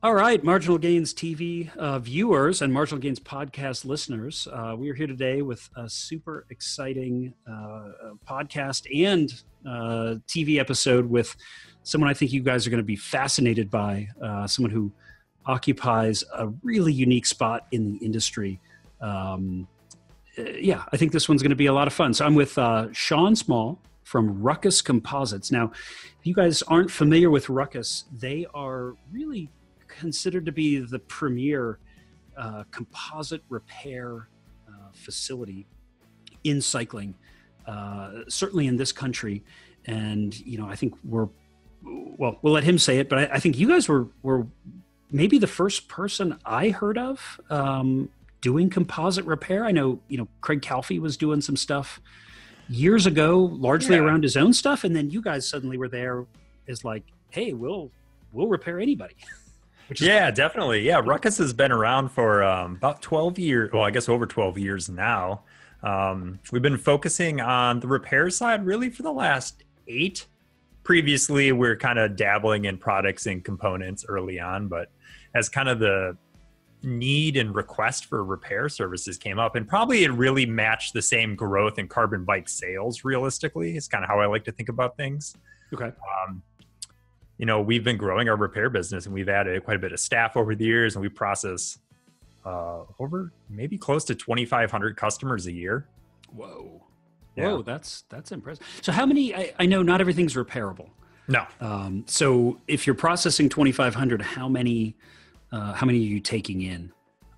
All right, Marginal Gains TV viewers and Marginal Gains podcast listeners, we are here today with a super exciting podcast and TV episode with someone I think you guys are going to be fascinated by, someone who occupies a really unique spot in the industry. Yeah, I think this one's going to be a lot of fun. So I'm with Sean Small from Ruckus Composites. Now, if you guys aren't familiar with Ruckus, they are really considered to be the premier composite repair facility in cycling, certainly in this country. And, you know, I think well, we'll let him say it, but I think you guys were maybe the first person I heard of doing composite repair. I know, you know, Craig Calfee was doing some stuff years ago, largely around his own stuff. And then you guys suddenly were there as like, hey, we'll repair anybody. Yeah, definitely. Yeah, Ruckus has been around for about 12 years. Well, I guess over 12 years now. We've been focusing on the repair side really for the last 8. Previously, we're kind of dabbling in products and components early on, but as kind of the need and request for repair services came up, and probably it really matched the same growth in carbon bike sales realistically. It's kind of how I like to think about things. Okay. You know, we've been growing our repair business and we've added quite a bit of staff over the years, and we process over maybe close to 2,500 customers a year. Whoa. Yeah. Whoa, that's impressive. So how many, I know not everything's repairable. No. So if you're processing 2,500, how many are you taking in?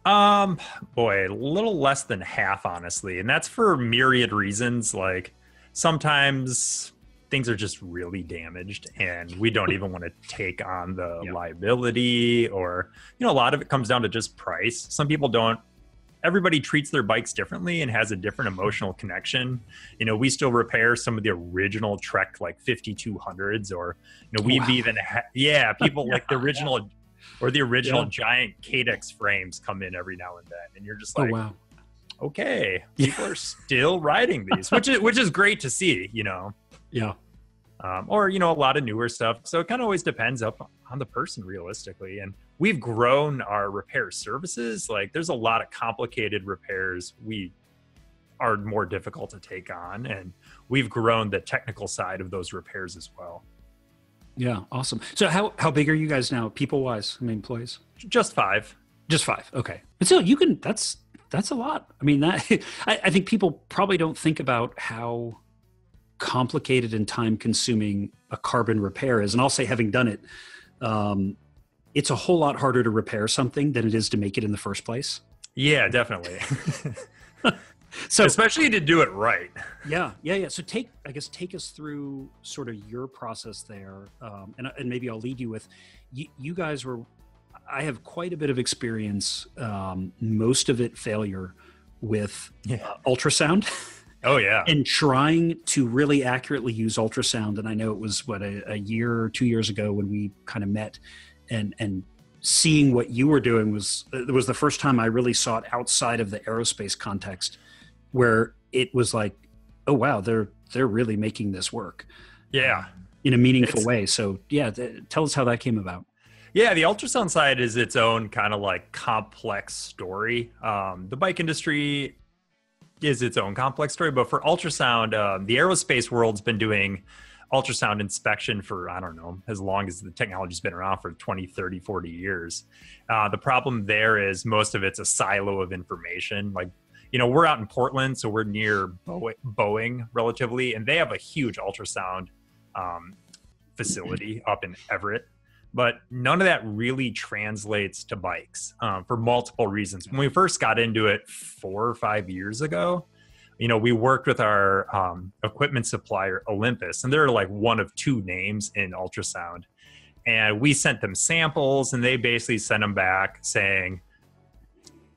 Boy, a little less than half, honestly. And that's for myriad reasons. Like sometimes things are just really damaged and we don't even want to take on the liability, or, you know, a lot of it comes down to just price. Some people don't. Everybody treats their bikes differently and has a different emotional connection. You know, we still repair some of the original Trek like 5200s, or, you know, we've even people like the original or the original giant Cadex frames come in every now and then, and you're just like, okay, people are still riding these, which is great to see, you know. Yeah. Or, you know, a lot of newer stuff. So it kind of always depends up on the person realistically. And we've grown our repair services. Like there's a lot of complicated repairs we are more difficult to take on. And we've grown the technical side of those repairs as well. Yeah. Awesome. So how big are you guys now, people wise? I mean, employees? Just 5. Just 5. Okay. But still, you can, that's a lot. I mean, that I think people probably don't think about how complicated and time consuming a carbon repair is. And I'll say, having done it, it's a whole lot harder to repair something than it is to make it in the first place. Yeah, definitely. So especially to do it right. Yeah. So take us through sort of your process there. And maybe I'll lead you with, you guys I have quite a bit of experience, most of it failure with ultrasound. Oh yeah. And trying to really accurately use ultrasound. And I know it was a year or 2 years ago when we kind of met, and seeing what you were doing was the first time I really saw it outside of the aerospace context, where it was like, oh wow, they're really making this work. Yeah. In a meaningful way. So yeah, tell us how that came about. Yeah, the ultrasound side is its own kind of like complex story. The bike industry is its own complex story, but for ultrasound, the aerospace world's been doing ultrasound inspection for, I don't know, as long as the technology's been around, for 20, 30, 40 years. The problem there is most of it's a silo of information. Like, you know, we're out in Portland, so we're near Boeing relatively, and they have a huge ultrasound facility up in Everett. But none of that really translates to bikes for multiple reasons. When we first got into it 4 or 5 years ago, you know, we worked with our equipment supplier, Olympus, and they're like one of 2 names in ultrasound. And we sent them samples, and they basically sent them back saying,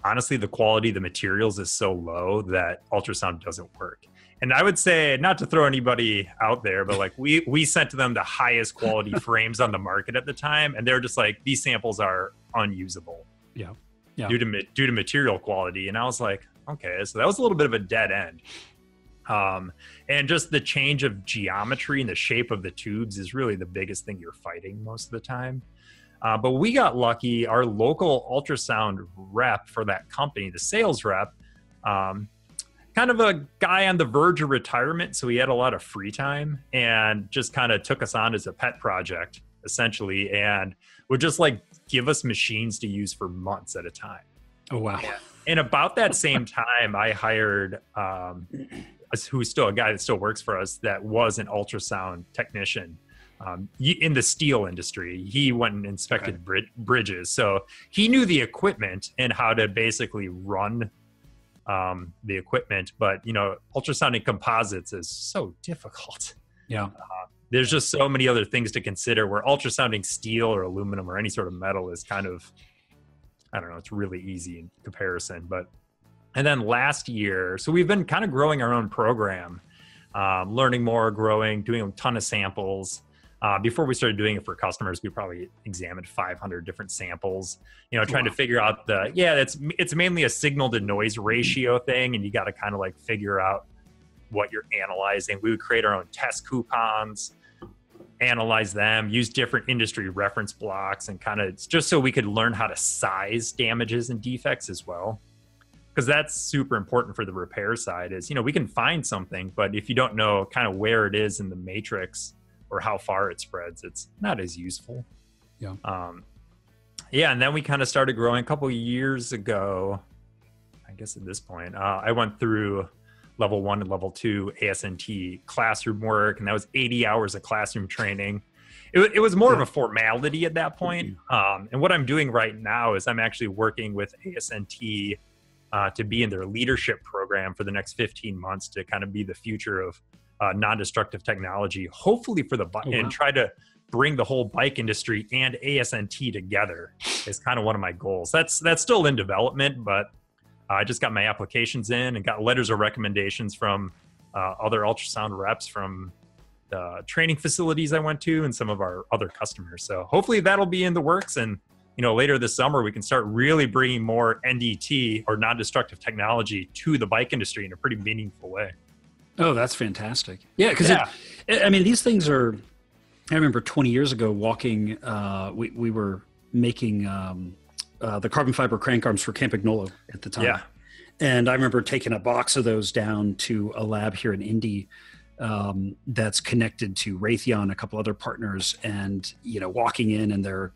honestly, the quality of the materials is so low that ultrasound doesn't work. And I would say, not to throw anybody out there, but like we sent to them the highest quality frames on the market at the time, and they're just like, these samples are unusable. Yeah. Due to material quality. And I was like, okay, so that was a little bit of a dead end. And just the change of geometry and the shape of the tubes is really the biggest thing you're fighting most of the time. But we got lucky. Our local ultrasound rep for that company, the sales rep, kind of a guy on the verge of retirement. So he had a lot of free time and just kind of took us on as a pet project, essentially, and would just like give us machines to use for months at a time. Oh, wow. And about that same time, I hired, who's still a guy that still works for us, that was an ultrasound technician in the steel industry. He went and inspected bridges. So he knew the equipment and how to basically run the equipment. But, you know, ultrasounding composites is so difficult. Yeah. There's just so many other things to consider, where ultrasounding steel or aluminum or any sort of metal is kind of, I don't know, it's really easy in comparison. And then last year, so we've been kind of growing our own program, learning more, growing, doing a ton of samples. Before we started doing it for customers, we probably examined 500 different samples, you know, trying to figure out it's mainly a signal to noise ratio thing. And you got to kind of like figure out what you're analyzing. We would create our own test coupons, analyze them, use different industry reference blocks, and kind of just so we could learn how to size damages and defects as well. Because that's super important for the repair side is, you know, we can find something, but if you don't know kind of where it is in the matrix or how far it spreads, it's not as useful. Yeah. And then we kind of started growing a couple of years ago. I guess at this point, I went through level 1 and level 2 ASNT classroom work, and that was 80 hours of classroom training. It was more of a formality at that point. And what I'm doing right now is I'm actually working with ASNT to be in their leadership program for the next 15 months to kind of be the future of non-destructive technology, hopefully for the and try to bring the whole bike industry and ASNT together is kind of one of my goals. That's still in development, but I just got my applications in and got letters of recommendations from other ultrasound reps from the training facilities I went to and some of our other customers. So hopefully that'll be in the works. And, you know, later this summer, we can start really bringing more NDT or non-destructive technology to the bike industry in a pretty meaningful way. Oh, that's fantastic. Yeah, because I mean, these things are, I remember 20 years ago walking, we were making the carbon fiber crank arms for Campagnolo at the time. Yeah. And I remember taking a box of those down to a lab here in Indy that's connected to Raytheon, a couple other partners, and, you know, walking in and they're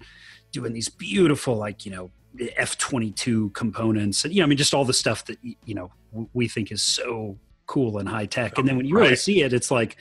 doing these beautiful, like, you know, F-22 components and, you know, I mean, just all the stuff that, you know, we think is so cool and high tech. And then when you really see it, it's like,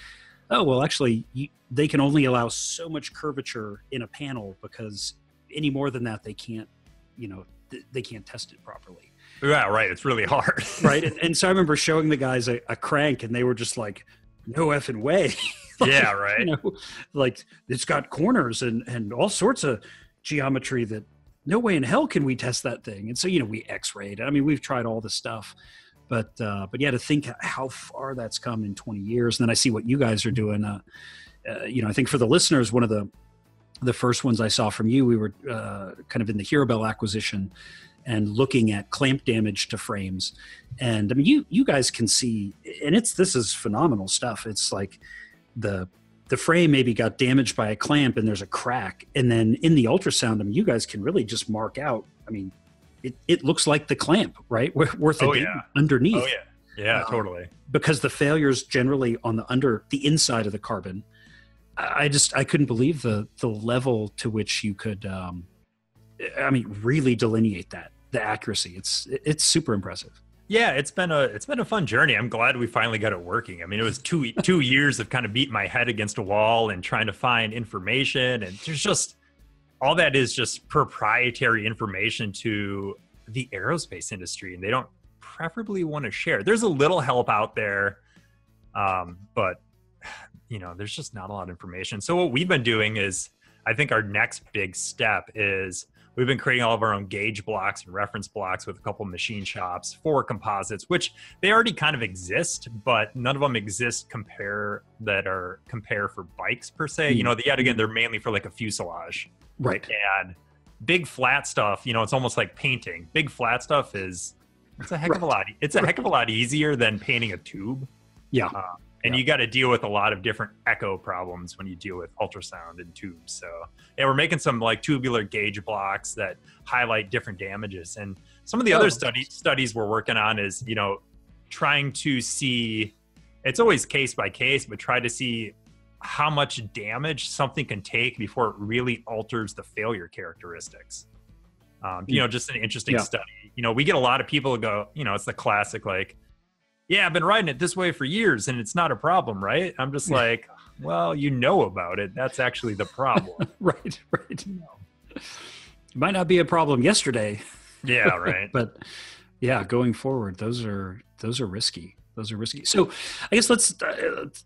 oh, well, actually they can only allow so much curvature in a panel because any more than that, they can't, you know, they can't test it properly. Yeah, right. It's really hard. Right. And so I remember showing the guys a crank and they were just like, no effing way. Like, yeah, right. You know, like it's got corners and all sorts of geometry that no way in hell can we test that thing. And so, you know, we x-rayed. I mean, we've tried all this stuff, but yeah, to think how far that's come in 20 years. And then I see what you guys are doing. You know, I think for the listeners, one of the first ones I saw from you, we were kind of in the Hirobel acquisition and looking at clamp damage to frames. And I mean, you guys can see, and this is phenomenal stuff. It's like the frame maybe got damaged by a clamp and there's a crack. And then in the ultrasound, I mean, you guys can really just mark out, I mean, it looks like the clamp, right? Worth it underneath. Oh yeah. Yeah, totally. Because the failures generally on the inside of the carbon, I couldn't believe the level to which you could, I mean, really delineate the accuracy. It's super impressive. Yeah, it's been a fun journey. I'm glad we finally got it working. I mean, it was two years of kind of beating my head against a wall and trying to find information, and there's just all that is just proprietary information to the aerospace industry, and they don't preferably want to share. There's a little help out there, but you know, there's just not a lot of information. So what we've been doing is, I think our next big step is we've been creating all of our own gauge blocks and reference blocks with a couple of machine shops for composites, which they already kind of exist, but none of them exist compare for bikes per se. You know, yet again, they're mainly for like a fuselage. Right. And big flat stuff, you know, it's almost like painting. Big flat stuff it's a heck of a lot. It's a heck of a lot easier than painting a tube. Yeah. And you got to deal with a lot of different echo problems when you deal with ultrasound and tubes. So yeah, we're making some like tubular gauge blocks that highlight different damages. And some of the other studies we're working on is, you know, trying to see, it's always case by case, but try to see how much damage something can take before it really alters the failure characteristics. You know, just an interesting study. You know, we get a lot of people who go, you know, it's the classic, like, yeah, I've been riding it this way for years and it's not a problem, right? I'm just like, well, you know about it. That's actually the problem. Right. It might not be a problem yesterday. Yeah, right. But yeah, going forward, those are risky. Those are risky. So I guess let's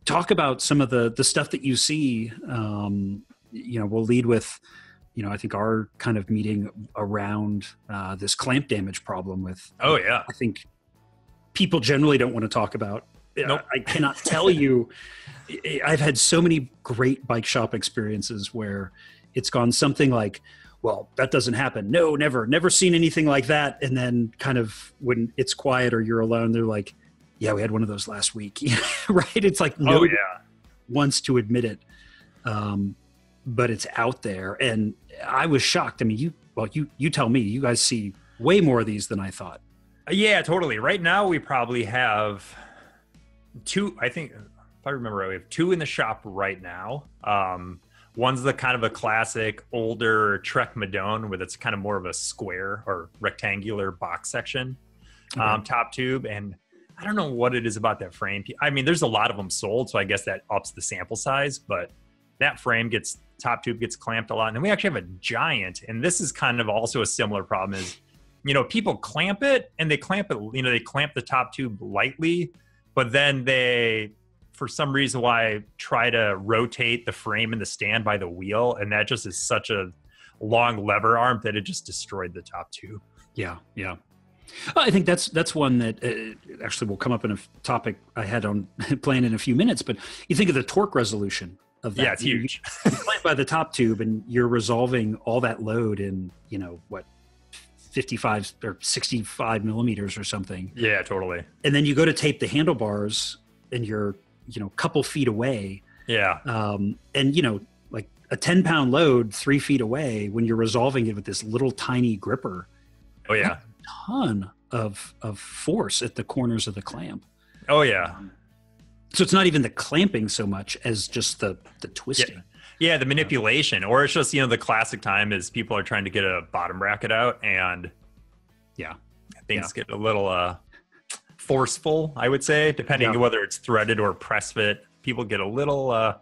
talk about some of the stuff that you see. You know, we'll lead with, you know, I think our kind of meeting around this clamp damage problem with, I think people generally don't want to talk about. Nope. I cannot tell you, I've had so many great bike shop experiences where it's gone something like, well, that doesn't happen. No, never seen anything like that. And then kind of when it's quiet or you're alone, they're like, yeah, we had one of those last week. Right? It's like nobody wants to admit it. But it's out there. And I was shocked. I mean, you tell me, you guys see way more of these than I thought. Yeah, totally. Right now, we probably have two, I think, if I remember right, we have two in the shop right now. One's the kind of a classic older Trek Madone, where it's kind of more of a square or rectangular box section, top tube. And I don't know what it is about that frame. I mean, there's a lot of them sold, so I guess that ups the sample size, but that frame top tube gets clamped a lot. And then we actually have a giant, and this is kind of also a similar problem is, you know, people clamp it and they clamp it, you know, they clamp the top tube lightly, but then they, for some reason why, try to rotate the frame in the stand by the wheel. And that just is such a long lever arm that it just destroyed the top tube. Yeah. I think that's one that actually will come up in a topic I had on planned in a few minutes, but you think of the torque resolution of that. Yeah, it's huge. You clamp by the top tube and you're resolving all that load in, you know, 55 or 65 millimeters or something. Yeah, totally. And then you go to tape the handlebars and you're, you know, a couple feet away. Yeah. And, you know, like a 10-pound load 3 feet away, when you're resolving it with this little tiny gripper. Oh, yeah. Ton of force at the corners of the clamp. Oh, yeah. So it's not even the clamping so much as just the twisting. Yeah, the manipulation. Or it's just, you know, the classic time is people are trying to get a bottom bracket out and things get a little forceful, I would say, depending on whether it's threaded or press fit. People get a little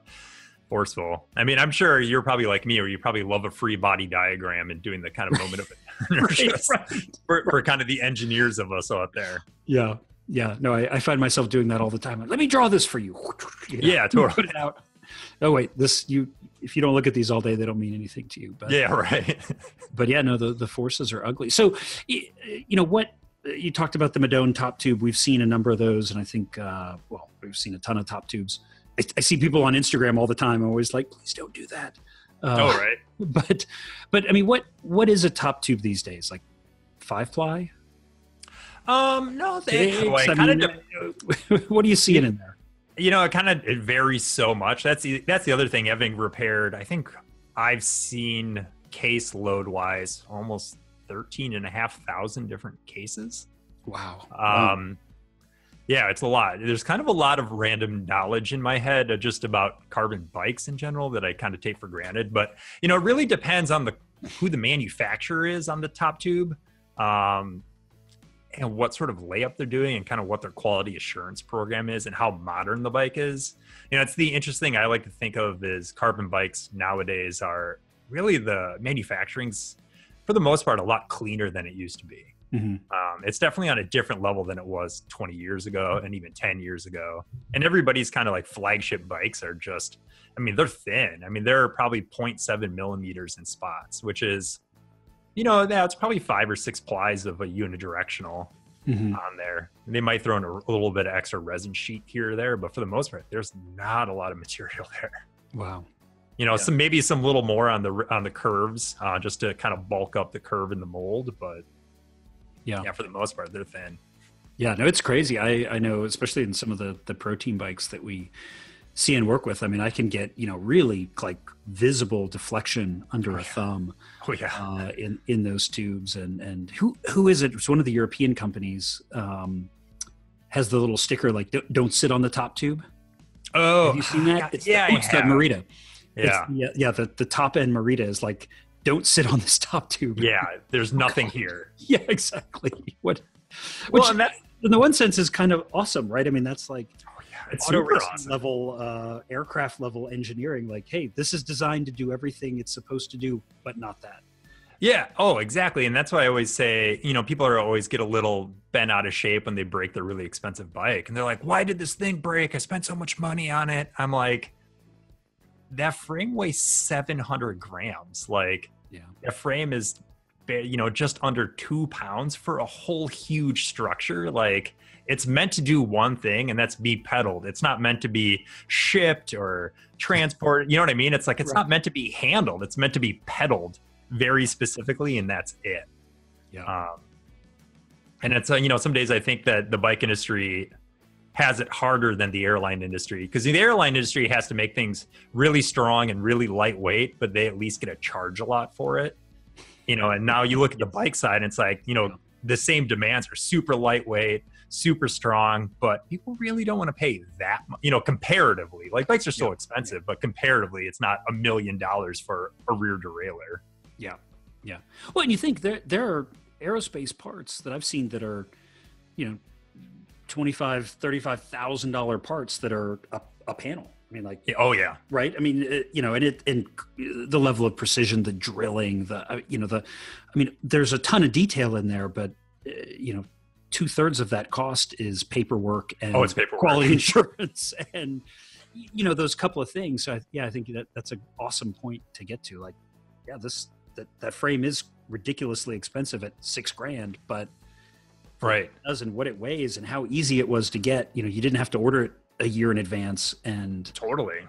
forceful. I mean, I'm sure you're probably like me, or you probably love a free body diagram and doing the kind of moment of inertia for kind of the engineers of us out there. Yeah. No, I find myself doing that all the time. Like, let me draw this for you. Yeah, totally. Put it out. Oh wait, if you don't look at these all day, they don't mean anything to you. But yeah, right. But yeah, no, the forces are ugly. So, you know what? You talked about the Madone top tube. We've seen a number of those, and I think, we've seen a ton of top tubes. I see people on Instagram all the time. I'm always like, please don't do that. Right. But I mean, what is a top tube these days? Like 5-ply? No, what are you seeing in there? You know, it varies so much. That's the other thing. Having repaired, I think I've seen case load wise almost 13,500 different cases. Wow. Yeah, it's a lot. There's kind of a lot of random knowledge in my head just about carbon bikes in general that I kind of take for granted. But, you know, it really depends on who the manufacturer is on the top tube, and what sort of layup they're doing and kind of what their quality assurance program is and how modern the bike is. You know, it's the interesting thing I like to think of is carbon bikes nowadays are really, the manufacturing's, for the most part, a lot cleaner than it used to be. Mm-hmm. It's definitely on a different level than it was 20 years ago and even 10 years ago. And everybody's kind of like flagship bikes are just, I mean, they're thin. I mean, they're probably 0.7 millimeters in spots, which is, you know, that's probably 5 or 6 plies of a unidirectional on there. They might throw in a little bit of extra resin sheet here or there, but for the most part, there's not a lot of material there. Wow. You know, maybe some little more on the curves, just to kind of bulk up the curve in the mold, but yeah, for the most part, they're thin. Yeah, no, it's crazy. I know, especially in some of the protein bikes that we see and work with. I mean, I can get, really like visible deflection under a thumb Oh yeah. in those tubes. And who is it? It's one of the European companies, has the little sticker like don't sit on the top tube. Oh, have you seen that? It's that Merita. Yeah. The top end Merita is like, don't sit on this top tube. Yeah. There's nothing here. Yeah, exactly. Which in the one sense is kind of awesome, right? I mean, that's like, it's auto super racing awesome. level, aircraft level engineering. Like, hey, this is designed to do everything it's supposed to do, but not that. Yeah. Oh, exactly. And that's why I always say, people are always get a little bent out of shape when they break their really expensive bike. And they're like, why did this thing break? I spent so much money on it. I'm like, that frame weighs 700 grams. Like, that frame is, just under 2 pounds for a whole huge structure. Like, it's meant to do one thing, and that's be pedaled. It's not meant to be shipped or transported. You know what I mean? It's like, it's not meant to be handled. It's meant to be pedaled very specifically, and that's it. Yeah. And it's, some days I think that the bike industry has it harder than the airline industry, because the airline industry has to make things really strong and really lightweight, but they at least get to charge a lot for it. And now you look at the bike side, and it's like, the same demands are super lightweight, super strong, but people really don't want to pay that much, comparatively. Like, bikes are so expensive, but comparatively, it's not $1 million for a rear derailleur. Yeah. Yeah. Well, and you think there are aerospace parts that I've seen that are, $25,000, $35,000 parts that are a panel. I mean, like, oh yeah, right. I mean, and the level of precision, the drilling, there's a ton of detail in there, but 2/3 of that cost is paperwork and it's paperwork. Quality insurance and, those couple of things. So I think that's an awesome point to get to. Like, yeah, that frame is ridiculously expensive at $6,000, but right. And what it weighs and how easy it was to get, you didn't have to order it a year in advance and totally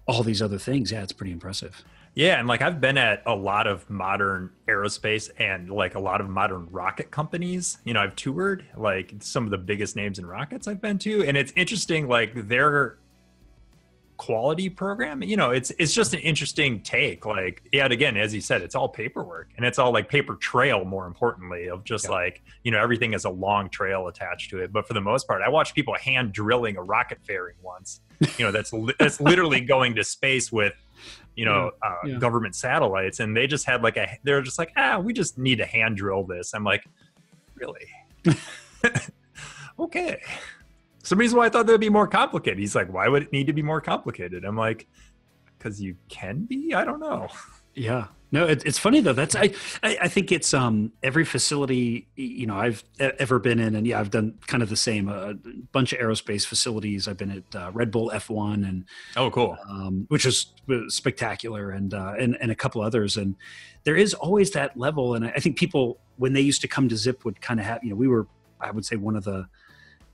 all these other things. Yeah, it's pretty impressive. Yeah. And like, I've been at a lot of modern aerospace and like a lot of modern rocket companies. I've toured like some of the biggest names in rockets I've been to. And it's interesting, like their quality program, it's just an interesting take. Like, yeah, again, as you said, it's all paperwork, and it's all like paper trail, more importantly, of just like, everything has a long trail attached to it. But for the most part, I watched people hand drilling a rocket fairing once, that's literally going to space with, government satellites. And they just had they're just like, we just need to hand drill this. I'm like, really? Okay. Some reason why I thought that would be more complicated. He's like, why would it need to be more complicated? I'm like, because you can be? I don't know. Yeah. No, it's funny though. That's I think it's every facility I've ever been in, and I've done kind of the same. A bunch of aerospace facilities. I've been at Red Bull F1 and cool, which was spectacular, and a couple others. And there is always that level. And I think people, when they used to come to Zip, would kind of have we were, I would say, one of the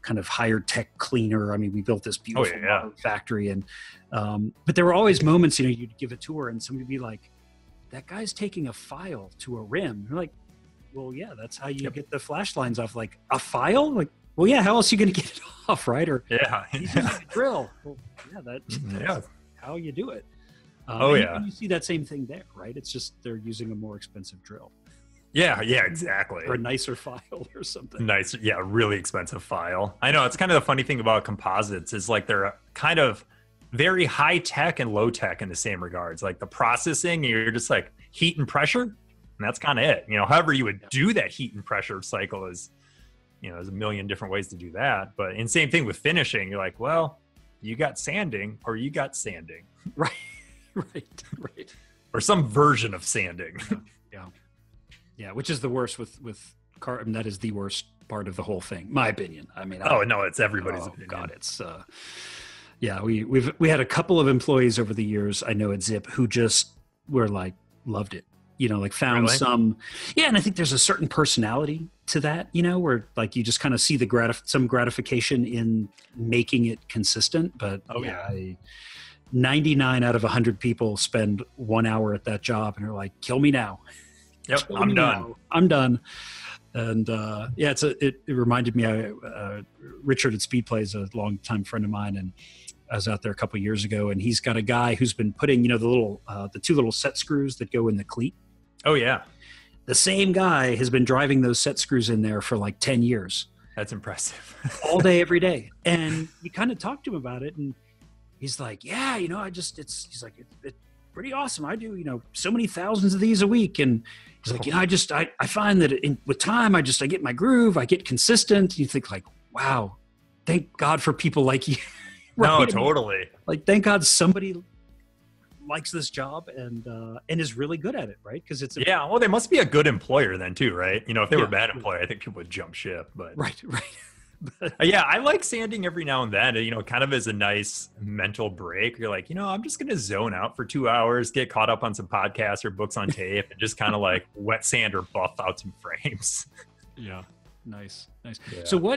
kind of higher tech cleaner. I mean, we built this beautiful factory, and but there were always moments, you'd give a tour and somebody would be like, that guy's taking a file to a rim. You're like, well, yeah, that's how you get the flash lines off. Like, a file? Like, well, yeah, how else are you going to get it off, right? Or he's using a drill. Well, yeah, that's how you do it. And you see that same thing there, right? It's just they're using a more expensive drill. Yeah, exactly. Or a nicer file or something. Nice, yeah, really expensive file. I know, it's kind of the funny thing about composites is like they're kind of very high tech and low tech in the same regards. Like the processing, you're just like heat and pressure, and that's kind of it. However you would do that heat and pressure cycle is, there's a million different ways to do that. But in same thing with finishing, you're like, well, you got sanding or you got sanding. Right. Or some version of sanding. Yeah, which is the worst with car. I mean, that is the worst part of the whole thing, my opinion. I mean, no, it's everybody's opinion. God, it's we had a couple of employees over the years I know at Zip who just were like, loved it, like found really? and I think there's a certain personality to that, where like you just kind of see some gratification in making it consistent. But 99 out of 100 people spend 1 hour at that job and are like, kill me now. Yep, I'm done. I'm done. And yeah, it reminded me. Richard at Speed Play is a longtime friend of mine, and I was out there a couple of years ago, and he's got a guy who's been putting, the two little set screws that go in the cleat. Oh yeah, the same guy has been driving those set screws in there for like 10 years. That's impressive. All day, every day. And you kind of talk to him about it, and he's like, yeah, he's like, it's pretty awesome. I do, so many thousands of these a week. And he's like, I find that with time, I get my groove, I get consistent. You think like, wow, thank God for people like you. Right? No, totally. Like, thank God somebody likes this job and is really good at it, right? Because well, they must be a good employer then too, right? If they were a bad employer, I think people would jump ship. But right. Yeah, I like sanding every now and then, kind of as a nice mental break. You're like, I'm just going to zone out for 2 hours, get caught up on some podcasts or books on tape, and just kind of like wet sand or buff out some frames. Yeah, nice. Yeah. So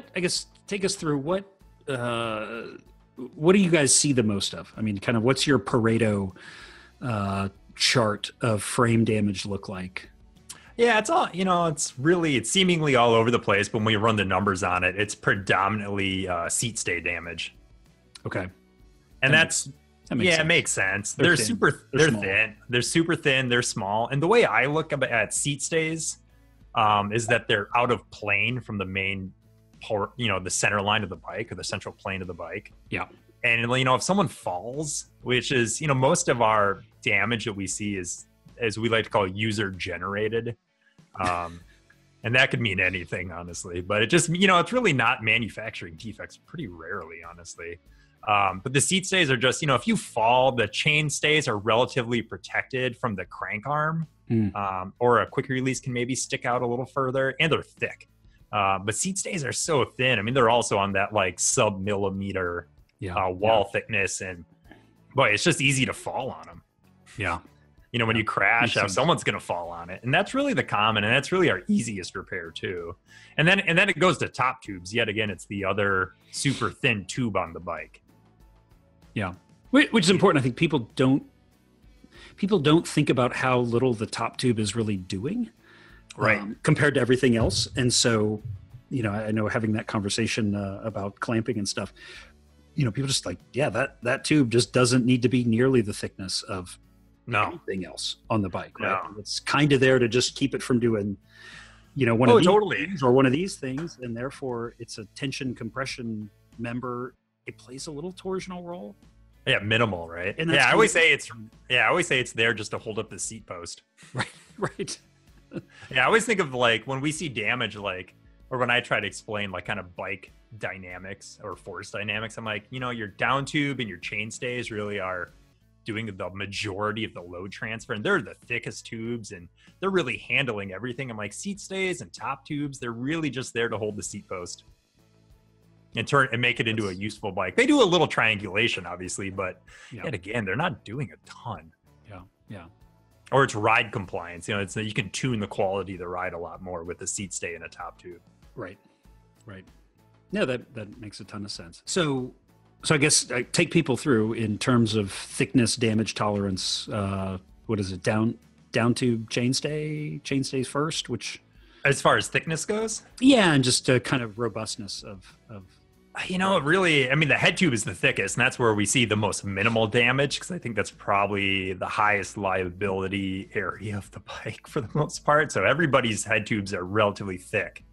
take us through what do you guys see the most of? I mean, kind of what's your Pareto chart of frame damage look like? Yeah, it's all, it's seemingly all over the place, but when we run the numbers on it, it's predominantly seat stay damage. Okay. And that makes sense. It makes sense. They're thin. They're super thin. They're small. And the way I look at seat stays is that they're out of plane from the main part, the center line of the bike or the central plane of the bike. Yeah. And, if someone falls, which is, most of our damage that we see is, as we like to call, user generated. And that could mean anything, honestly, but it just, it's really not manufacturing defects pretty rarely, honestly. But the seat stays are just, if you fall, the chain stays are relatively protected from the crank arm, or a quick release can maybe stick out a little further, and they're thick. But seat stays are so thin. I mean, they're also on that like sub-millimeter wall thickness, and boy, it's just easy to fall on them. Yeah. When you crash, someone's going to fall on it. And that's really the common, and that's really our easiest repair too. And then it goes to top tubes. Yet again, it's the other super thin tube on the bike. Yeah. Which is important. I think people don't think about how little the top tube is really doing, right? Compared to everything else. And so, I know having that conversation about clamping and stuff, people just like, yeah, that tube just doesn't need to be nearly the thickness of anything else on the bike, right? No. It's kind of there to just keep it from doing, one of these things or one of these things, and therefore it's a tension compression member. It plays a little torsional role. Yeah, minimal, right? And I always say it's there just to hold up the seat post. Right. Yeah, I always think of like when we see damage, like, or when I try to explain like kind of bike dynamics or force dynamics, I'm like, your down tube and your chain stays really are doing the majority of the load transfer, and they're the thickest tubes, and they're really handling everything. I'm like, seat stays and top tubes, they're really just there to hold the seat post and make it into a useful bike. They do a little triangulation, obviously, but yet again, they're not doing a ton. Yeah. Or it's ride compliance. It's you can tune the quality of the ride a lot more with a seat stay and a top tube. Right. No, that makes a ton of sense. So I guess I take people through in terms of thickness, damage tolerance. What is it? Down tube chain stays first, which, as far as thickness goes, and just kind of robustness of. Really, I mean, the head tube is the thickest, and that's where we see the most minimal damage, because I think that's probably the highest liability area of the bike for the most part. So everybody's head tubes are relatively thick,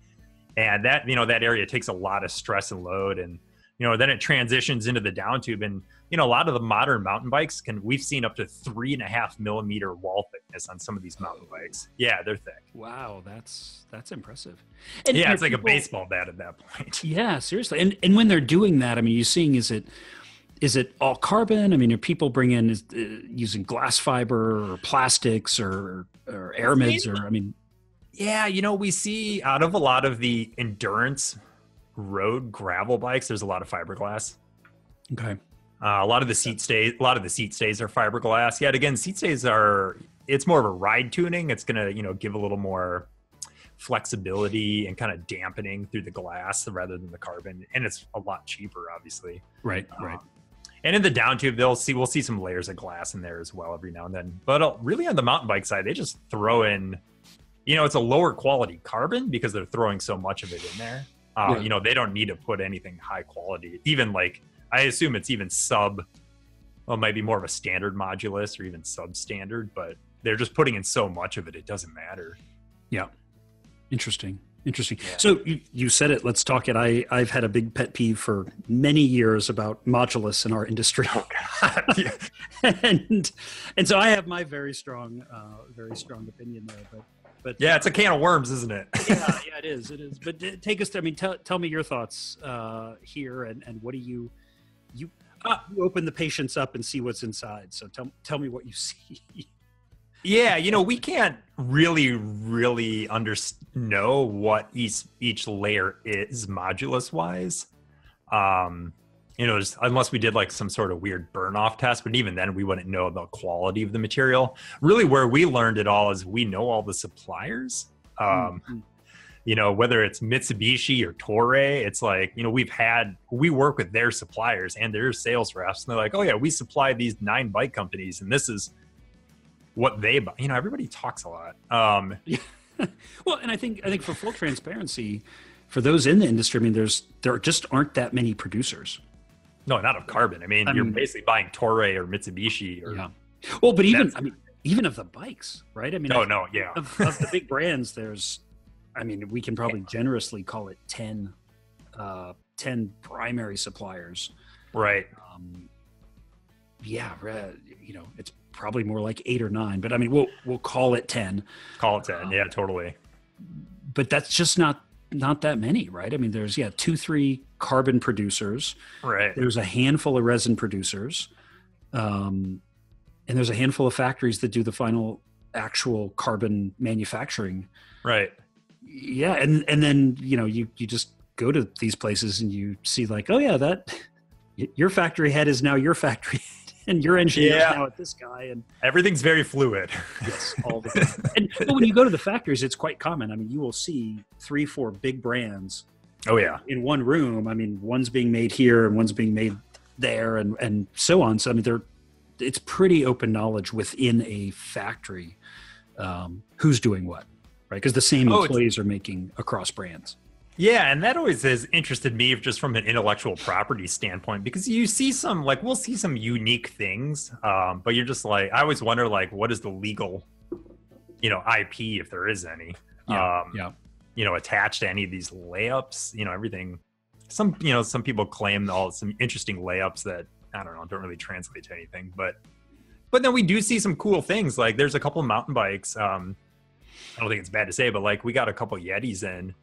and that that area takes a lot of stress and load, and then it transitions into the down tube. And, a lot of the modern mountain bikes we've seen up to 3.5 millimeter wall thickness on some of these mountain bikes. Yeah, they're thick. Wow. That's impressive. And it's like a baseball bat at that point. Yeah, seriously. And when they're doing that, I mean, you're seeing, is it all carbon? I mean, are people bringing using glass fiber or plastics or aramids Yeah. We see out of a lot of the endurance road gravel bikes, there's a lot of fiberglass. Okay. A lot of the seat stays are fiberglass. Yet again, seat stays it's more of a ride tuning. It's gonna give a little more flexibility and kind of dampening through the glass rather than the carbon, and it's a lot cheaper, obviously. Right. And in the down tube, we'll see some layers of glass in there as well every now and then. But really on the mountain bike side, they just throw in you know, it's a lower quality carbon because they're throwing so much of it in there. You know, they don't need to put anything high quality. Even like, I assume it's even well, it might be more of a standard modulus or even substandard, but they're just putting in so much of it, it doesn't matter. Yeah. Interesting. Yeah. So you said it, let's talk it. I've had a big pet peeve for many years about modulus in our industry. Oh God. Yeah. and so I have my very strong opinion there, but yeah, it's a can of worms, isn't it? yeah, it is. But take us to, I mean, tell me your thoughts here, and what do you open the patients up and see what's inside. So tell me what you see. Yeah, you know, we can't really know what each layer is modulus wise. You know, unless we did like some sort of weird burn off test, but even then we wouldn't know the quality of the material. Really, where we learned it all is we know all the suppliers. You know, whether it's Mitsubishi or Toray, it's like, you know, we work with their suppliers and their sales reps, and they're like, oh yeah, we supply these 9 bike companies, and this is what they buy. You know, everybody talks a lot. Well, and I think for full transparency, for those in the industry, I mean, there just aren't that many producers. No, not of carbon. I mean, you're basically buying Toray or Mitsubishi or. Yeah. Well, but even of the bikes, right? I mean, of the big brands, we can probably generously call it 10 primary suppliers. Right. You know, it's probably more like 8 or 9, but I mean, we'll call it 10. Call it 10. Yeah, totally. But that's just not that many, right? I mean, there's 2-3 carbon producers. Right. There's a handful of resin producers. And there's a handful of factories that do the final actual carbon manufacturing. Right. Yeah. And then, you know, you just go to these places and you see like, oh yeah, that your factory head is now your factory and your engineer is now at this guy. And everything's very fluid. Yes, all the time. But when you go to the factories, it's quite common. I mean, you will see 3-4 big brands. Oh yeah. In one room. I mean, one's being made here and one's being made there and so on. So I mean, it's pretty open knowledge within a factory who's doing what, right? Because the same employees are making across brands. Yeah, and that always has interested me just from an intellectual property standpoint, because you see some, like, we'll see some unique things, but you're just like, I always wonder, like, what is the legal, you know, IP, if there is any, you know, attached to any of these layups, you know, everything. Some people claim some interesting layups that, I don't know, don't really translate to anything, but then we do see some cool things. Like, there's a couple of mountain bikes, I don't think it's bad to say, but like, we got a couple Yetis in.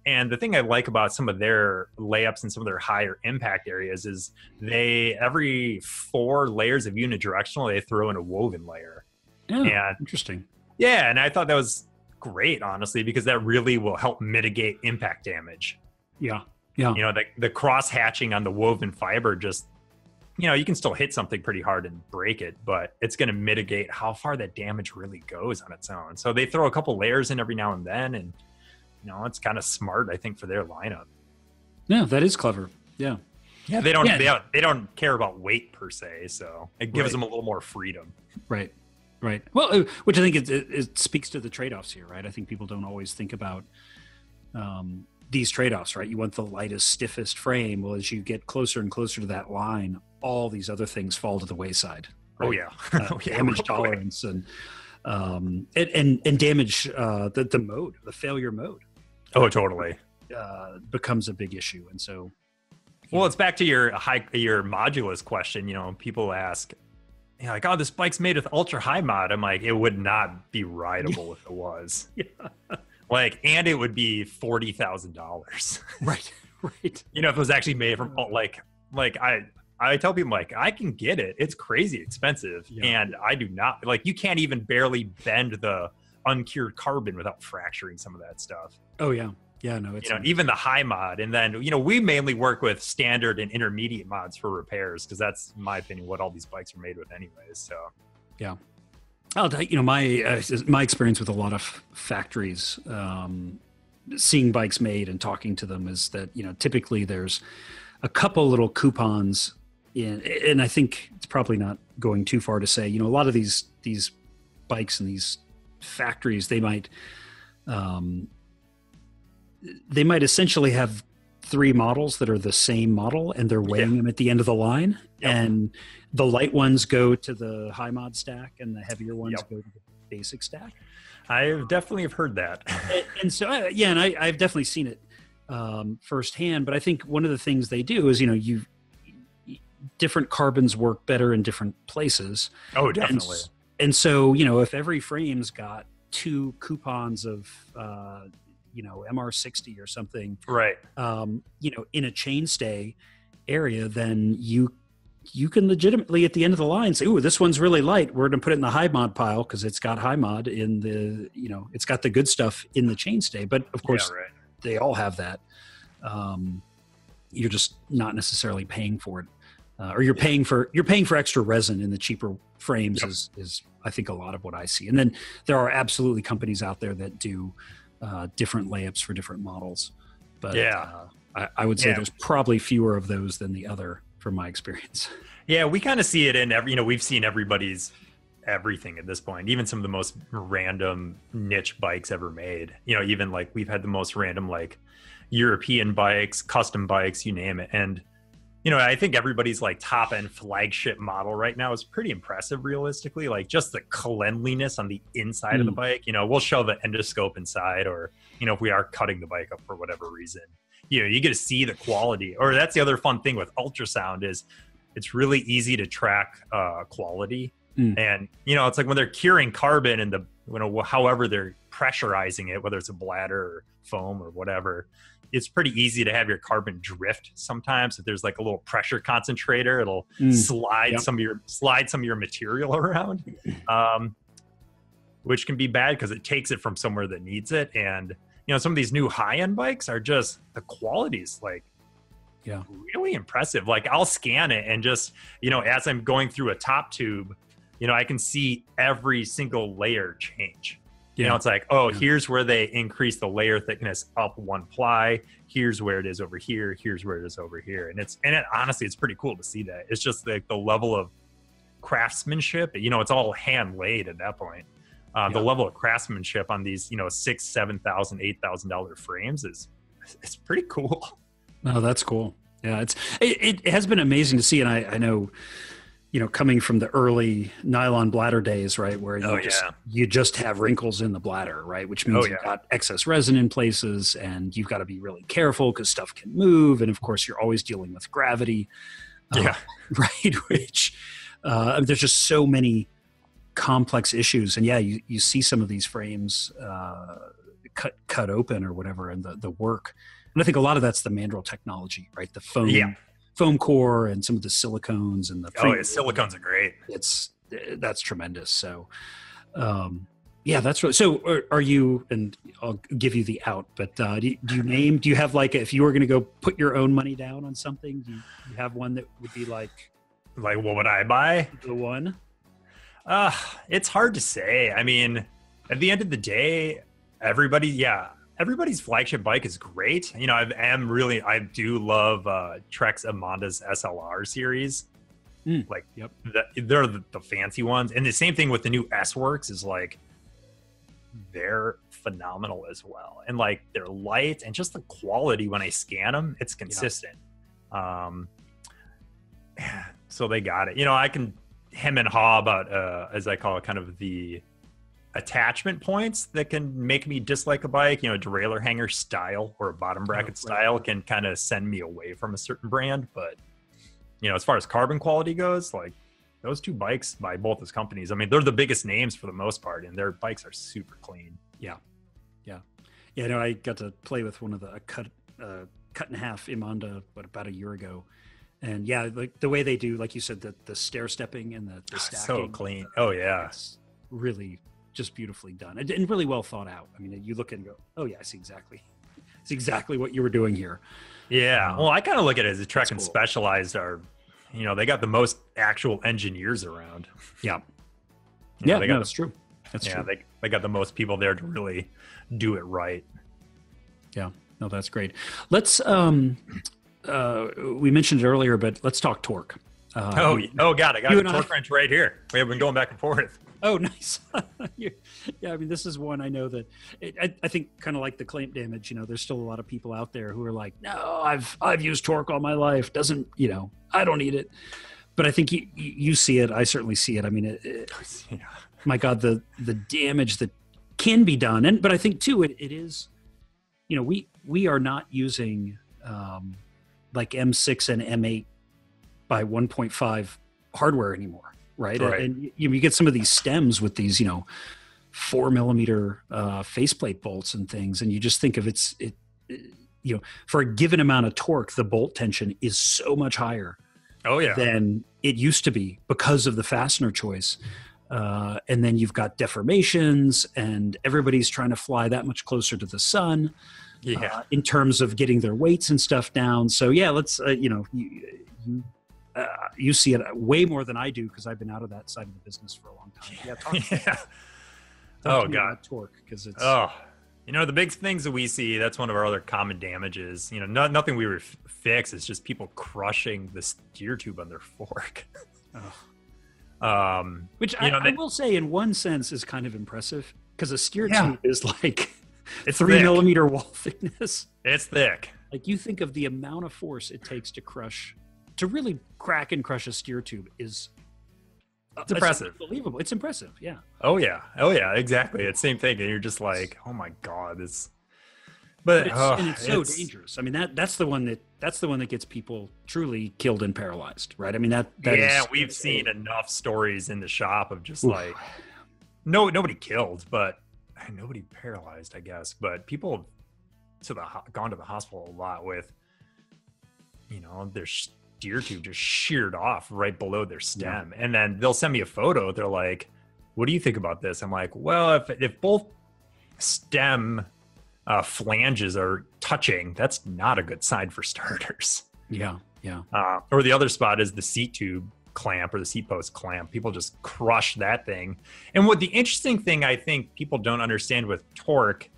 And the thing I like about some of their layups and some of their higher impact areas is every 4 layers of unidirectional, they throw in a woven layer. Yeah, interesting. Yeah, and I thought that was great, honestly, because that really will help mitigate impact damage. Yeah. You know, the cross hatching on the woven fiber just, you know, you can still hit something pretty hard and break it, but it's going to mitigate how far that damage really goes on its own. So they throw a couple layers in every now and then, and you know, it's kind of smart, I think, for their lineup. Yeah, that is clever. Yeah. Yeah, they don't care about weight per se, so it gives them a little more freedom. Right. Well, which I think it speaks to the trade-offs here, right? I think people don't always think about these trade-offs, right? You want the lightest, stiffest frame. Well, as you get closer and closer to that line, all these other things fall to the wayside. Right? Oh yeah, damage tolerance and damage the mode, the failure mode. Oh, totally. Becomes a big issue. And so, well, it's back to your modulus question. You know, people ask, you know, like, oh, this bike's made with ultra high mod. I'm like, it would not be rideable if it was. Yeah. Like, and it would be $40,000. Right. You know, if it was actually made from like I tell people, like, I can get it. It's crazy expensive. Yeah. And I do not, like, you can't even barely bend the uncured carbon without fracturing some of that stuff. Oh yeah. Yeah, no, it's, you know, even the high mod. And then, you know, we mainly work with standard and intermediate mods for repairs, because that's, in my opinion, what all these bikes are made with anyways. So yeah. You know, my experience with a lot of factories, seeing bikes made and talking to them, is that, you know, typically there's a couple little coupons in, and I think it's probably not going too far to say, you know, a lot of these bikes and these factories, they might um, they might essentially have 3 models that are the same model, and they're weighing them at the end of the line. Yep. And the light ones go to the high mod stack, and the heavier ones go to the basic stack. I've definitely have heard that. And so, and I've definitely seen it firsthand. But I think one of the things they do is, different carbons work better in different places. Oh, definitely. And so, if every frame's got 2 coupons of, MR60 or something, right? In a chainstay area, then you can legitimately at the end of the line say, "Ooh, this one's really light. We're going to put it in the high mod pile because it's got high mod in the, it's got the good stuff in the chainstay." But of course, they all have that. You're just not necessarily paying for it, or you're paying for extra resin in the cheaper frames. Is I think a lot of what I see. And then there are absolutely companies out there that do different layups for different models. But I would say there's probably fewer of those than the other, from my experience. Yeah, we kind of see it in every, we've seen everybody's everything at this point, even some of the most random niche bikes ever made. Even like we've had the most random like European bikes, custom bikes, you name it. And I think everybody's like top end flagship model right now is pretty impressive realistically. Like just the cleanliness on the inside of the bike, we'll show the endoscope inside, or, if we are cutting the bike up for whatever reason, you get to see the quality. Or that's the other fun thing with ultrasound is it's really easy to track quality. And, it's like when they're curing carbon and however they're pressurizing it, whether it's a bladder or foam or whatever, it's pretty easy to have your carbon drift sometimes. If there's like a little pressure concentrator, it'll slide some of your material around, which can be bad because it takes it from somewhere that needs it. And, some of these new high-end bikes are just, the quality's like, really impressive. Like I'll scan it and just, as I'm going through a top tube, I can see every single layer change. It's like, here's where they increase the layer thickness up 1 ply. Here's where it is over here. Here's where it is over here. And honestly, it's pretty cool to see that. It's just like the level of craftsmanship, it's all hand laid at that point. The level of craftsmanship on these, $6,000, $7,000, $8,000 frames it's pretty cool. Oh, that's cool. Yeah. It has been amazing to see. And I know, coming from the early nylon bladder days, right, where you just have wrinkles in the bladder, right, which means you've got excess resin in places, and you've got to be really careful because stuff can move, and of course you're always dealing with gravity, right, which there's just so many complex issues. And you see some of these frames cut open or whatever, and the work, and I think a lot of that's the mandrel technology, right, the foam core and some of the silicones and the silicones are great. That's tremendous. So that's right. So are you, and I'll give you the out, but do you have like, if you were going to go put your own money down on something, do you have one that would be like what would I buy? The one? It's hard to say. I mean, at the end of the day, everybody's flagship bike is great. I do love Trek's Amanda's SLR series. They're the fancy ones. And the same thing with the new S-Works is like, they're phenomenal as well. And like, they're light and just the quality when I scan them, it's consistent. So they got it. I can hem and haw about, as I call it, kind of the attachment points that can make me dislike a bike. Derailleur hanger style or a bottom bracket style can kind of send me away from a certain brand. But as far as carbon quality goes, like those 2 bikes by both those companies, I mean, they're the biggest names for the most part, and their bikes are super clean. I got to play with one of the cut in half Imanda about a year ago, and like the way they do, like you said, the stair stepping and the stacking, so clean. It's really just beautifully done and really well thought out. I mean, you look and go, I see exactly what you were doing here. Well, I kind of look at it as a Trek and Specialized are, they got the most actual engineers around. That's true. That's true. They got the most people there to really do it right. No, that's great. Let's we mentioned it earlier, but let's talk torque. Oh God, I got a torque wrench right here. We have been going back and forth. Oh, nice. Yeah, I mean, this is one I know that I think kind of like the clamp damage, there's still a lot of people out there who are like, no, I've used torque all my life. Doesn't, I don't need it. But I think you see it. I certainly see it. I mean, my God, the damage that can be done. But I think too, it is, we are not using like M6 and M8 by 1.5 hardware anymore. Right. And you get some of these stems with these, 4 millimeter faceplate bolts and things. And you just think of for a given amount of torque, the bolt tension is so much higher than it used to be because of the fastener choice. And then you've got deformations and everybody's trying to fly that much closer to the sun in terms of getting their weights and stuff down. So let's, you see it way more than I do because I've been out of that side of the business for a long time. Talk to me about torque because it's the big things that we see. That's one of our other common damages. Nothing we would fix. It's just people crushing the steer tube on their fork. Which I will say, in one sense, is kind of impressive because a steer tube is like it's 3 millimeter wall thickness. It's thick. Like you think of the amount of force it takes to really crack and crush a steer tube is it's impressive. Unbelievable. It's impressive. Yeah. Oh yeah. Exactly. It's the same thing. And you're just like, oh my God, but it's so dangerous. I mean, that's the one that gets people truly killed and paralyzed. Right. I mean, we've seen enough stories in the shop of just like, nobody killed, but nobody paralyzed, I guess. But people gone to the hospital a lot with, their steer tube just sheared off right below their stem. And then they'll send me a photo. They're like, what do you think about this? I'm like, well, if both stem flanges are touching, that's not a good sign for starters. Or the other spot is the seat tube clamp or the seat post clamp. People just crush that thing. And what the interesting thing I think people don't understand with torque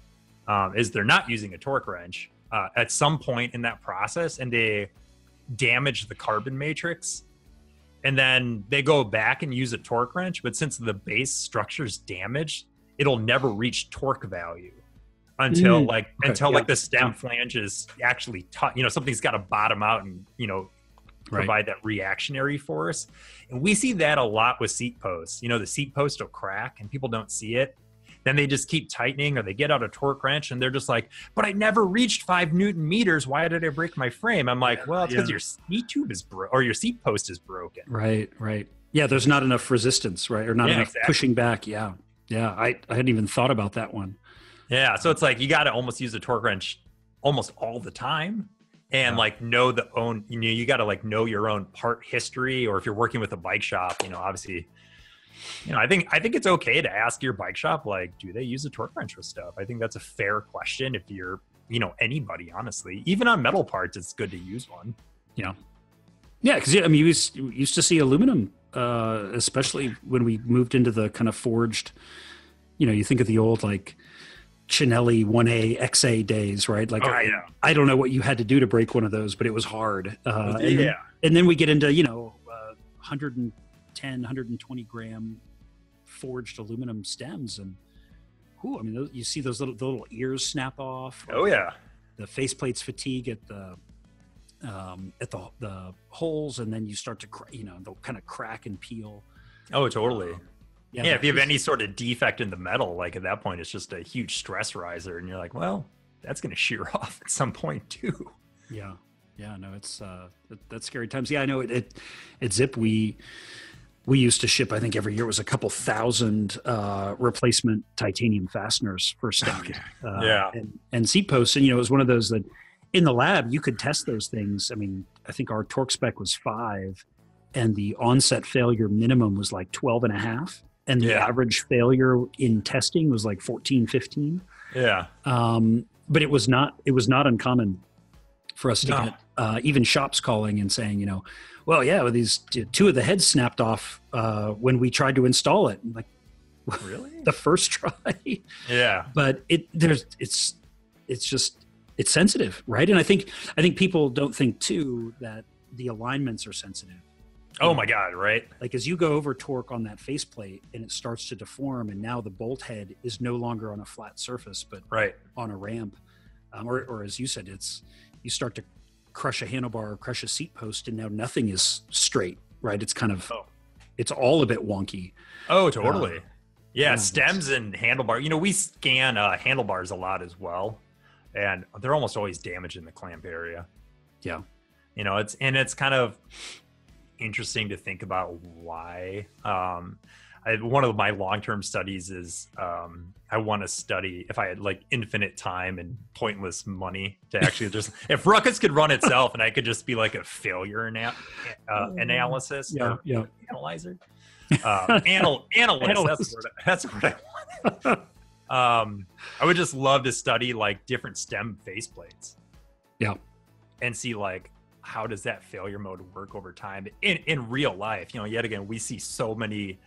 is they're not using a torque wrench at some point in that process, and they damage the carbon matrix, and then they go back and use a torque wrench. But since the base structure is damaged, it'll never reach torque value until the stem flange is actually something's got to bottom out and provide that reactionary force. And we see that a lot with seat posts. The seat post will crack and people don't see it. Then they just keep tightening, or they get out a torque wrench and they're just like, but I never reached 5 Newton meters. Why did I break my frame? I'm like, well, it's because your seat tube is or your seat post is broken. Right. Yeah. There's not enough resistance, right? Or not enough pushing back. Yeah. I hadn't even thought about that one. Yeah. So it's like, you got to almost use a torque wrench almost all the time. And you got to know your own part history, or if you're working with a bike shop, obviously, I think it's okay to ask your bike shop, like, do they use a torque wrench with stuff? I think that's a fair question if you're, anybody, honestly. Even on metal parts, it's good to use one. Yeah, because you used to see aluminum, especially when we moved into the kind of forged. You think of the old Chinelli 1A XA days, right? I don't know what you had to do to break one of those, but it was hard. And then we get into 110, 120 gram forged aluminum stems, and you see those little ears snap off. The faceplates fatigue at the holes, and then you start to they'll kind of crack and peel. Oh, totally. If you have any sort of defect in the metal, at that point, it's just a huge stress riser, and you're like, well, that's going to shear off at some point too. No, it's that's scary times. I know at Zip we used to ship, I think every year was a couple thousand replacement titanium fasteners for stems. And seat posts, and it was one of those that in the lab you could test those things. I mean, I think our torque spec was 5, and the onset failure minimum was 12.5. And the average failure in testing was 14, 15. But it was not uncommon for us to get even shops calling and saying, well, these 2 of the heads snapped off when we tried to install it. I'm like, really? The first try? But it's sensitive, right? And I think people don't think too that the alignments are sensitive. Oh my God, right? Like as you go over torque on that faceplate and it starts to deform, and now the bolt head is no longer on a flat surface, but on a ramp. Or as you said, you start to crush a handlebar or crush a seat post, and now nothing is straight, right? It's kind of, it's all a bit wonky. Oh, totally. Yeah, stems and handlebar. You know, we scan handlebars a lot as well, and they're almost always damaged in the clamp area. Yeah. You know, it's kind of interesting to think about why. One of my long-term studies is I want to study if I had like infinite time and pointless money to actually just, if Ruckus could run itself and I could just be like a failure analysis or analyzer. Analyst. That's what I want. I would just love to study like different stem faceplates. Yeah. And see like, how does that failure mode work over time in real life? You know, yet again, we see so many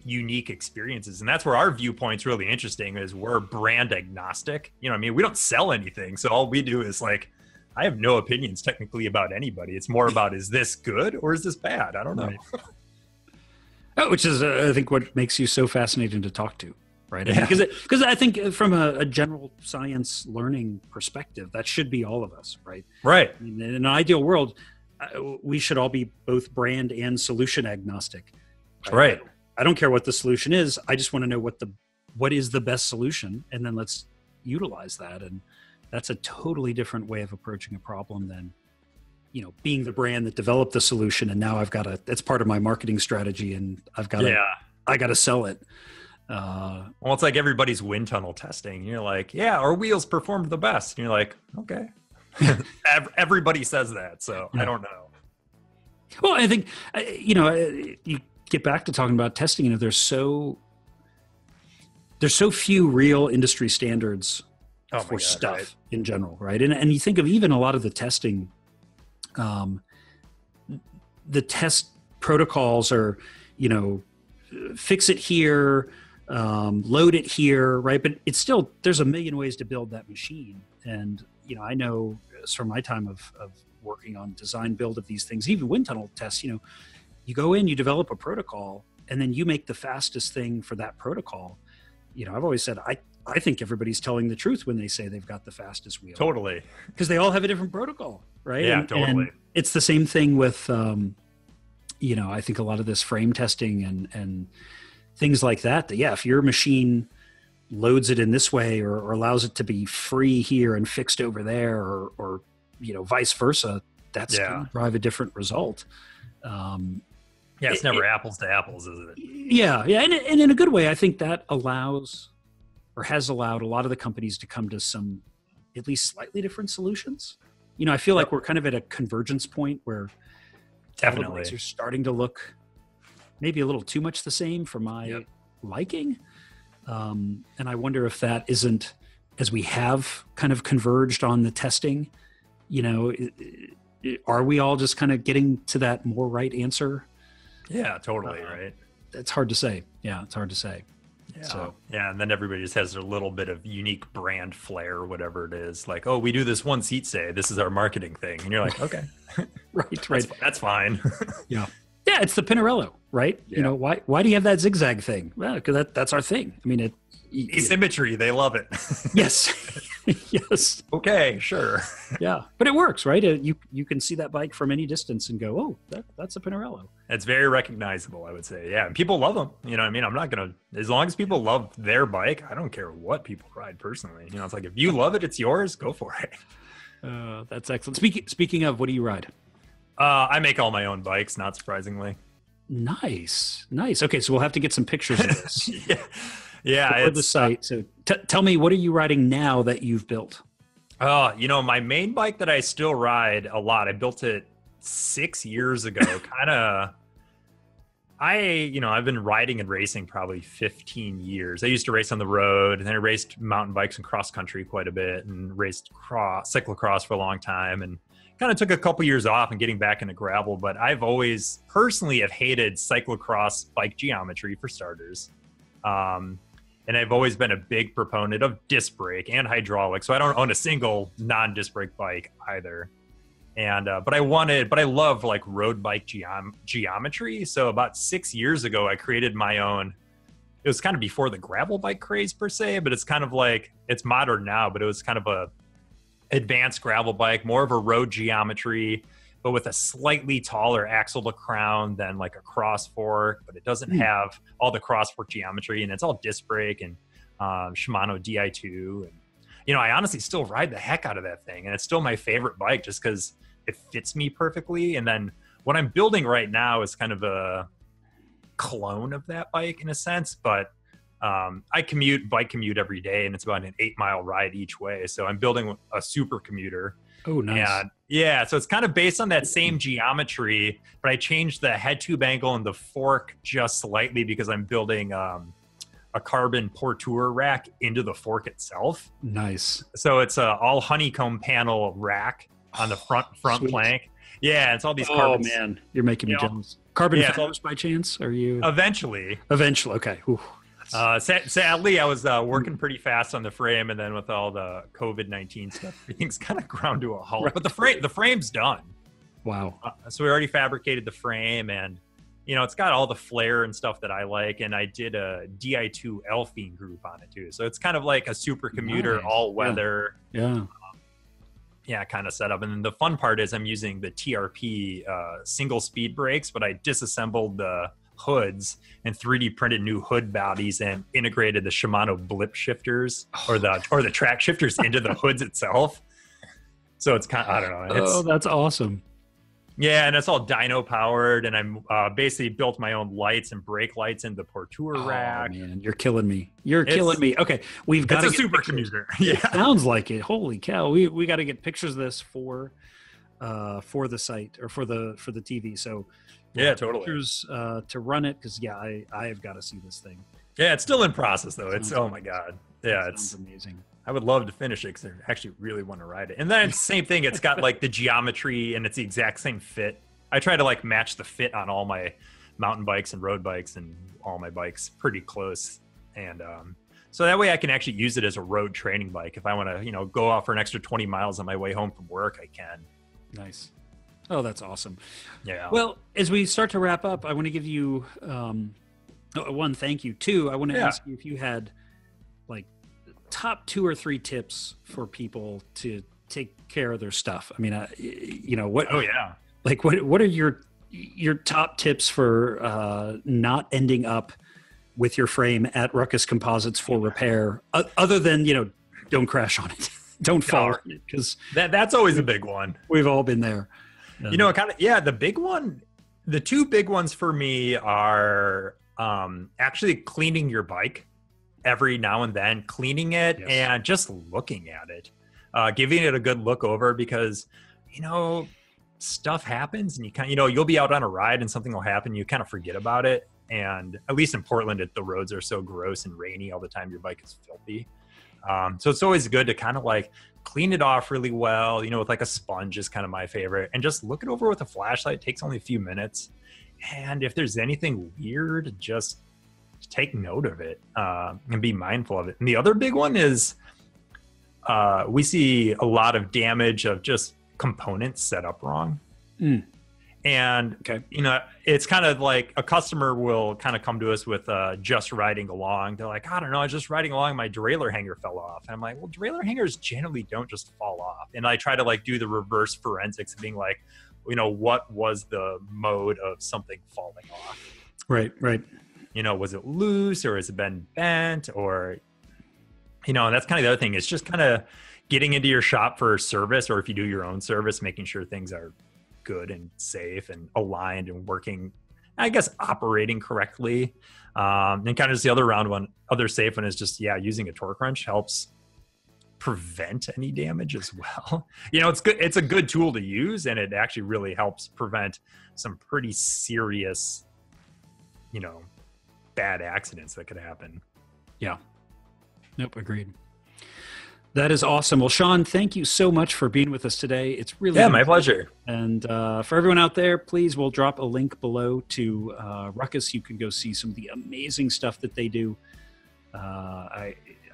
unique experiences, and that's where our viewpoint's really interesting, is we're brand agnostic. You know what I mean? We don't sell anything. So all we do is like, I have no opinions technically about anybody. It's more about, is this good or is this bad? I don't know. Right. Which is, I think, what makes you so fascinating to talk to, right? Yeah. Because I think from a general science learning perspective, that should be all of us, right? Right. I mean, in an ideal world, we should all be both brand and solution agnostic. Right. I don't care what the solution is. I just want to know what is the best solution, and then let's utilize that. And that's a totally different way of approaching a problem than, you know, being the brand that developed the solution, and now it's part of my marketing strategy, and I got to sell it. Well, it's like everybody's wind tunnel testing. You're like, yeah, our wheels performed the best. And you're like, okay. Everybody says that, so I don't know. Well, I think, you know, you get back to talking about testing. You know, there's so few real industry standards for stuff in general, right? And you think of even a lot of the testing, the test protocols are, you know, fix it here, load it here, right? But it's still, there's a million ways to build that machine. And, you know, I know from my time of working on design build of these things, even wind tunnel tests, you know, you go in, you develop a protocol, and then you make the fastest thing for that protocol. You know, I've always said, I think everybody's telling the truth when they say they've got the fastest wheel. Totally. Because they all have a different protocol, right? Yeah, totally. And it's the same thing with, you know, I think a lot of this frame testing and things like that, yeah, if your machine loads it in this way or allows it to be free here and fixed over there, or you know, vice versa, that's going to drive a different result. Yeah, it's never apples to apples, is it? Yeah, and in a good way, I think that allows, or has allowed, a lot of the companies to come to some at least slightly different solutions. You know, I feel like we're kind of at a convergence point where definitely are starting to look maybe a little too much the same for my liking. And I wonder if that isn't, as we have kind of converged on the testing, you know, are we all just kind of getting to that more right answer? Yeah, totally. Right. It's hard to say. Yeah, it's hard to say. Yeah. So, yeah. And then everybody just has their little bit of unique brand flair, or whatever it is. Like, oh, we do this one seat say, this is our marketing thing. And you're like, okay, right. That's fine. Yeah. Yeah. It's the Pinarello, right? Yeah. You know, why do you have that zigzag thing? Well, because that's our thing. I mean, asymmetry. They love it. Yes. Yes. Okay, sure. Yeah. But it works, right? You can see that bike from any distance and go, oh, that's a Pinarello. It's very recognizable, I would say. Yeah. And people love them. You know what I mean? I'm not going to, as long as people love their bike, I don't care what people ride personally. You know, it's like, if you love it, it's yours, go for it. That's excellent. Speaking of, what do you ride? I make all my own bikes, not surprisingly. Nice. Okay. So we'll have to get some pictures of this. Yeah. For the site. So tell me, what are you riding now that you've built? You know, my main bike that I still ride a lot, I built it 6 years ago. I've been riding and racing probably 15 years. I used to race on the road, and then I raced mountain bikes and cross country quite a bit, and raced cyclocross for a long time, and kind of took a couple years off and getting back into gravel. But I've always personally have hated cyclocross bike geometry, for starters. And I've always been a big proponent of disc brake and hydraulic. So I don't own a single non-disc brake bike either. And but I love like road bike geometry. So about 6 years ago, I created my own. It was kind of before the gravel bike craze per se, but it's kind of like, it's modern now, but it was kind of a advanced gravel bike, more of a road geometry, but with a slightly taller axle to crown than like a cross fork, but it doesn't have all the cross fork geometry, and it's all disc brake and Shimano Di2. And, you know, I honestly still ride the heck out of that thing, and it's still my favorite bike just because it fits me perfectly. And then what I'm building right now is kind of a clone of that bike in a sense, but I bike commute every day, and it's about an 8-mile ride each way. So I'm building a super commuter. Oh, nice. And yeah, so it's kind of based on that same geometry, but I changed the head tube angle and the fork just slightly because I'm building a carbon porteur rack into the fork itself. Nice. So it's a all honeycomb panel rack on the front plank. Yeah, it's all these carbon. Oh man, you're making me jealous. Carbon fibers by chance? Are you eventually? Okay. Ooh. Sadly, I was working pretty fast on the frame, and then with all the COVID-19 stuff, everything's kind of ground to a halt. Right. But the frame's done. Wow. So we already fabricated the frame, and you know, it's got all the flare and stuff that I like, and I did a Di2 Elfine group on it too. So it's kind of like a super commuter, all weather. Yeah, kind of setup. And then the fun part is I'm using the TRP single speed brakes, but I disassembled the hoods and 3D printed new hood bodies and integrated the Shimano blip shifters or the track shifters into the hoods itself. So it's kind of, I don't know. That's awesome. Yeah, and it's all dyno powered, and I'm basically built my own lights and brake lights in the porteur rack. Man, you're killing me. Killing me. Okay, we've got a super commuter. Yeah, it sounds like it. Holy cow, we got to get pictures of this for the site or for the TV. So yeah, totally. Pictures to run it because I have got to see this thing. Yeah, it's still in process though. It's oh my god. Yeah, it's amazing. I would love to finish it because I actually really want to ride it. And then it's the same thing. It's got like the geometry and it's the exact same fit. I try to like match the fit on all my mountain bikes and road bikes and all my bikes pretty close. And so that way I can actually use it as a road training bike. If I want to, you know, go out for an extra 20 miles on my way home from work, I can. Nice. Oh, that's awesome. Yeah. Well, as we start to wrap up, I want to give you one, thank you. Two, I want to ask you if you had like top 2 or 3 tips for people to take care of their stuff. I mean, you know what? Oh yeah. Like what are your top tips for not ending up with your frame at Ruckus Composites for repair, other than, you know, don't crash on it, don't fall on it, because that's always a big one. We've all been there. You know, the big one, the 2 big ones for me are actually cleaning your bike every now and then, cleaning it and just looking at it, giving it a good look over, because, you know, stuff happens and you kind of, you know, you'll be out on a ride and something will happen. You kind of forget about it. And at least in Portland, the roads are so gross and rainy all the time. Your bike is filthy. So it's always good to kind of like clean it off really well, you know, with like a sponge is kind of my favorite, and just look it over with a flashlight. It takes only a few minutes. And if there's anything weird, just take note of it and be mindful of it. And the other big one is we see a lot of damage of just components set up wrong. And, you know, it's kind of like a customer will kind of come to us with just riding along. They're like, I don't know, I was just riding along, my derailleur hanger fell off. And I'm like, well, derailleur hangers generally don't just fall off. And I try to like do the reverse forensics of being like, you know, what was the mode of something falling off? Right. You know, was it loose or has it been bent? Or, you know, and that's kind of the other thing. It's just kind of getting into your shop for service, or if you do your own service, making sure things are good and safe and aligned and working, I guess, operating correctly. And kind of just the other safe one is just, using a torque wrench helps prevent any damage as well. You know, it's good. It's a good tool to use, and it actually really helps prevent some pretty serious, you know, bad accidents that could happen. Yeah. Nope. Agreed. That is awesome. Well, Sean, thank you so much for being with us today. It's really my pleasure. And for everyone out there, please, we'll drop a link below to Ruckus. You can go see some of the amazing stuff that they do.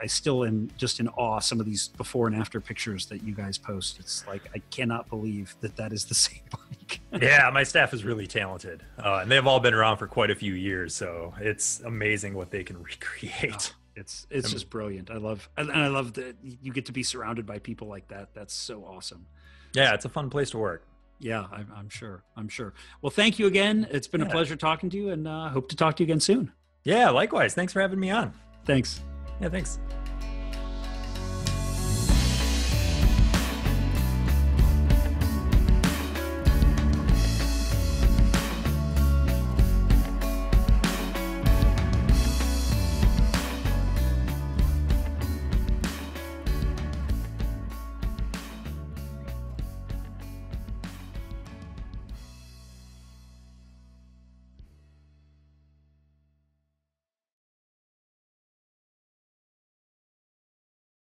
I still am just in awe. Some of these before and after pictures that you guys post. It's like, I cannot believe that that is the same bike. Yeah, my staff is really talented, and they've all been around for quite a few years. So it's amazing what they can recreate. Oh, it's just brilliant. I love that you get to be surrounded by people like that. That's so awesome. Yeah, it's a fun place to work. Yeah, I'm sure. Well, thank you again. It's been a pleasure talking to you, and hope to talk to you again soon. Yeah, likewise. Thanks for having me on. Thanks. Yeah, thanks.